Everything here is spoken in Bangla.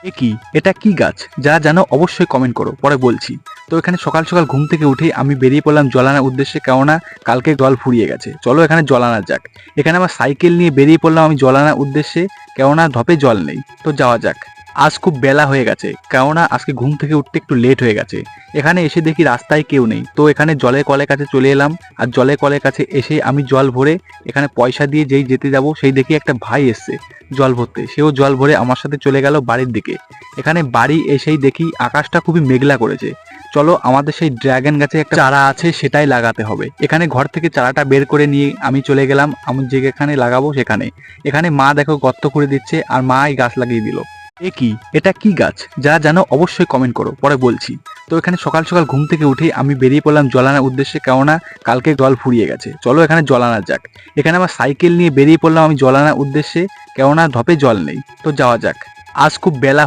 এ কি, এটা কি গাছ? যারা জানো অবশ্যই কমেন্ট করো, পরে বলছি। তো এখানে সকাল সকাল ঘুম থেকে উঠেই আমি বেরিয়ে পড়লাম জল আনার উদ্দেশ্যে, কেননা কালকে জল ফুরিয়ে গেছে। চলো এখানে জল আনা যাক। এখানে আমার সাইকেল নিয়ে বেরিয়ে পড়লাম আমি জল আনার উদ্দেশ্যে, কেননা ধপে জল নেই। তো যাওয়া যাক। আজ খুব বেলা হয়ে গেছে, কেননা আজকে ঘুম থেকে উঠতে একটু লেট হয়ে গেছে। এখানে এসে দেখি রাস্তায় কেউ নেই, তো এখানে জলের কলের কাছে চলে এলাম। আর জলের কলের কাছে এসে আমি জল ভরে এখানে পয়সা দিয়ে যেই যেতে যাব, সেই দেখি একটা ভাই এসছে জল ভরতে। সেও জল ভরে আমার সাথে চলে গেল বাড়ির দিকে। এখানে বাড়ি এসেই দেখি আকাশটা খুবই মেঘলা করেছে। চলো আমাদের সেই ড্রাগন গাছে একটা চারা আছে, সেটাই লাগাতে হবে। এখানে ঘর থেকে চারাটা বের করে নিয়ে আমি চলে গেলাম আমি যেখানে লাগাবো সেখানে। এখানে মা দেখো গর্ত করে দিচ্ছে, আর মা এই গাছ লাগিয়ে দিল। এ কি, এটা কি গাছ? যারা জানো অবশ্যই কমেন্ট করো, পরে বলছি। তো এখানে সকাল সকাল ঘুম থেকে উঠেই আমি বেরিয়ে পড়লাম জল আনার উদ্দেশ্যে, কেননা কালকে জল ফুরিয়ে গেছে। চলো এখানে জল আনা যাক। এখানে আমার সাইকেল নিয়ে বেরিয়ে পড়লাম আমি জল আনার উদ্দেশ্যে, কেননা ধপে জল নেই। তো যাওয়া যাক। আজ খুব বেলা